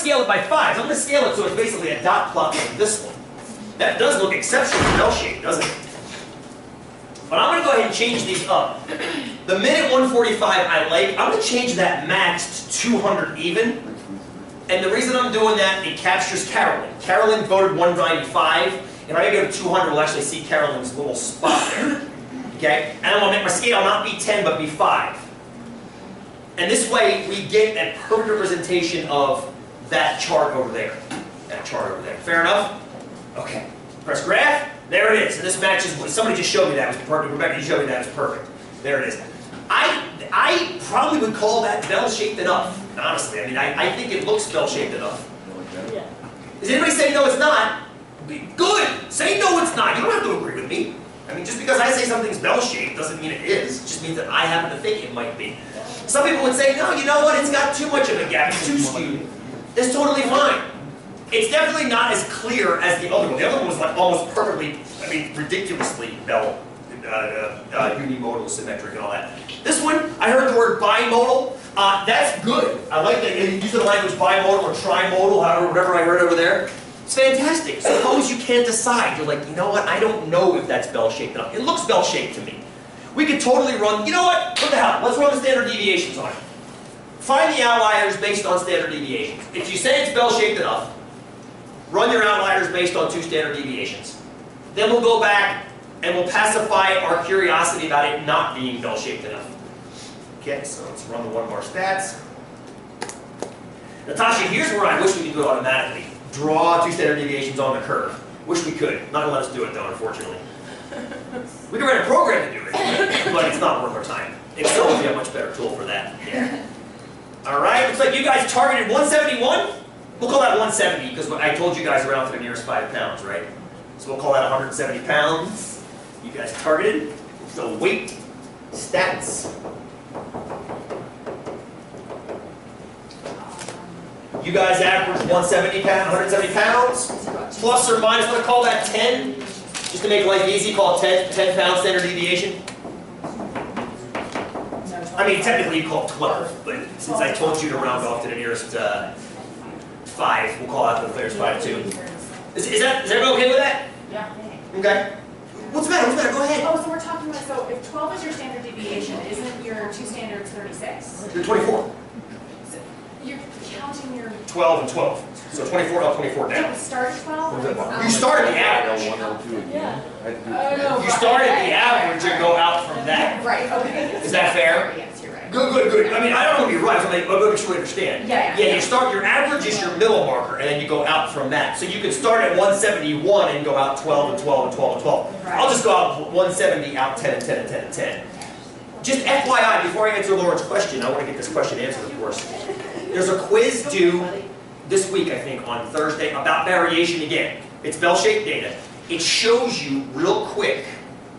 scale it by 5s. I'm going to scale it so it's basically a dot plot like this one. That does look exceptionally bell-shaped, doesn't it? But I'm going to go ahead and change these up. The minute 145 I like, I'm going to change that max to 200 even. And the reason I'm doing that, it captures Carolyn. Carolyn voted 195. If I go to 200, we'll actually see Carolyn's little spot there. Okay? And I'm going to make my scale not be 10, but be 5. And this way, we get a perfect representation of that chart over there. That chart over there. Fair enough? Okay. Press graph. There it is. And this matches. Somebody just showed me that. It was perfect. Rebecca, you showed me that. It was perfect. There it is. I probably would call that bell-shaped enough. Honestly, I mean, I think it looks bell-shaped enough. Yeah. Does anybody say no, it's not? Good. Say no, it's not. You don't have to agree with me. I mean, just because I say something's bell-shaped doesn't mean it is. It just means that I happen to think it might be. Some people would say, no, you know what? It's got too much of a gap. It's too skewed. That's totally fine. It's definitely not as clear as the other one. The other one was like almost perfectly, I mean, ridiculously unimodal, symmetric, and all that. This one, I heard the word bimodal. That's good. I like that. You use the language bimodal or trimodal, however, whatever I heard over there. It's fantastic. Suppose you can't decide. You're like, you know what? I don't know if that's bell-shaped enough. It looks bell-shaped to me. We could totally run, you know what? What the hell? Let's run the standard deviations on it. Find the outliers based on standard deviations. If you say it's bell-shaped enough, run your outliers based on 2 standard deviations. Then we'll go back and we'll pacify our curiosity about it not being bell-shaped enough. Okay, so let's run the 1-bar stats. Natasha, here's where I wish we could do it automatically. Draw 2 standard deviations on the curve. Wish we could. Not gonna let us do it though, unfortunately. We can write a program to do it, but it's not worth our time. Excel would be a much better tool for that. Yeah. All right, looks like you guys targeted 171. We'll call that 170 because I told you guys around to the nearest 5 pounds, right? So we'll call that 170 pounds. You guys targeted. So weight, stats. You guys average 170 pounds, plus or minus, I'm going to call that 10, just to make life easy, call it 10 pound standard deviation. I mean, technically you call it 12, but since I told you to round off to the nearest 5, we'll call that the nearest 5 too. Is everyone okay with that? Yeah. Okay. What's the matter? What's the matter? Go ahead. Oh, so we're talking about, so if 12 is your standard deviation, isn't your 2 standards 36? You're 24. So you're counting your... 12 and 12. So 24 up, 24 down. Don't we start at 12? You start at the average. Yeah. You start at the average and go out from that. Right, okay. Is that fair? Yes, you're right. Good. I mean, I don't want to be right, so I'm going to make sure you understand. Yeah. You start, your average is your middle marker, and then you go out from that. So you can start at 171 and go out 12 and 12 and 12 and 12. Right. I'll just go out 170, out 10 and 10 and 10 and 10. Just FYI, before I answer Lauren's question, I want to get this question answered, of course. There's a quiz due this week, I think, on Thursday, about variation again. It's bell-shaped data. It shows you real quick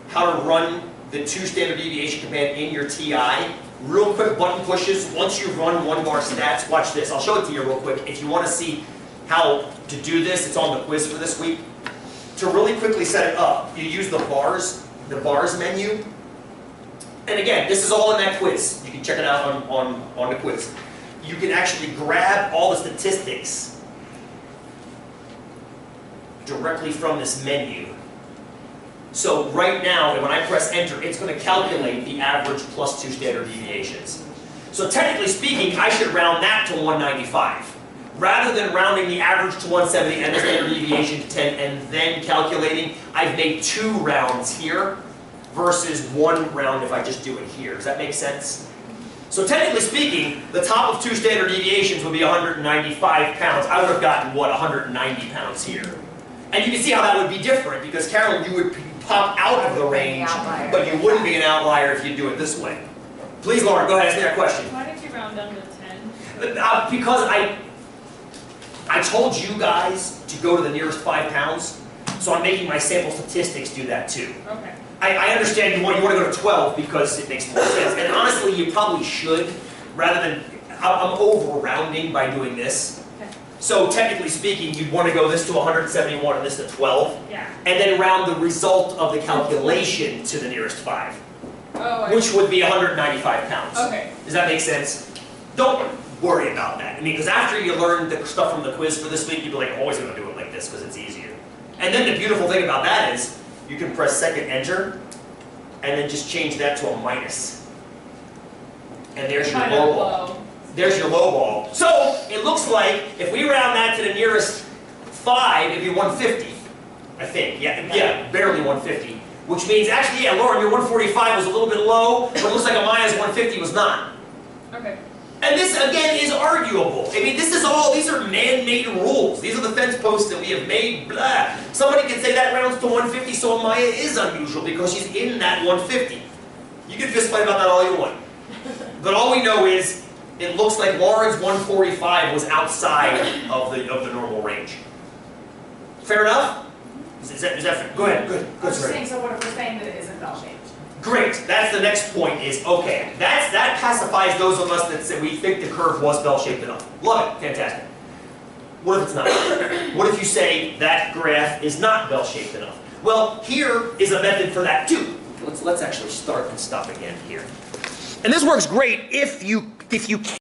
how to run the 2 standard deviation command in your TI. Real quick button pushes. Once you've run 1-bar stats, watch this. I'll show it to you real quick. If you want to see how to do this, it's on the quiz for this week. To really quickly set it up, you use the bars menu. And again, this is all in that quiz. You can check it out on the quiz. You can actually grab all the statistics directly from this menu. So right now, when I press enter, it's going to calculate the average plus 2 standard deviations. So technically speaking, I should round that to 195. Rather than rounding the average to 170 and the standard deviation to 10 and then calculating, I've made 2 rounds here versus 1 round if I just do it here. Does that make sense? So technically speaking, the top of 2 standard deviations would be 195 pounds. I would have gotten, what, 190 pounds here. And you can see how that would be different because, Carolyn, you would pop out of the range, but you wouldn't be an outlier if you do it this way. Please, Lauren, go ahead and ask me that question. Why did you round down to 10? Because I told you guys to go to the nearest 5 pounds, so I'm making my sample statistics do that too. Okay. I understand you want to go to 12 because it makes more sense, and honestly, you probably should, rather than, I'm over-rounding by doing this. Okay. So technically speaking, you'd want to go this to 171 and this to 12, Yeah. and then round the result of the calculation to the nearest 5, Oh, which would be 195 pounds. Okay. Does that make sense? Don't worry about that. I mean, because after you learn the stuff from the quiz for this week, you'll be like, always going to do it like this because it's easier. And then the beautiful thing about that is you can press second enter and then just change that to a minus. And there's your Kind low of ball. low. There's your low ball. So it looks like if we round that to the nearest 5, it'd be 150, I think. Yeah, barely 150. Which means, actually, yeah, Lauren, your 145 was a little bit low, but it looks like a minus 150 was not. Okay. And this, again, is arguable. I mean, these are man-made rules. These are the fence posts that we have made, blah. Somebody can say that rounds to 150, so Maya is unusual because she's in that 150. You can fist fight about that all you want. But all we know is, it looks like Lauren's 145 was outside of the normal range. Fair enough? Is that fair? Go ahead, good. I was just saying, so what if we're saying that it isn't bell-shaped? Great. That's the next point is, okay, that pacifies those of us that say we think the curve was bell-shaped enough. Love it. Fantastic. What if it's not? What if you say that graph is not bell-shaped enough? Well, here is a method for that too. Let's actually start and stop again here. And this works great if you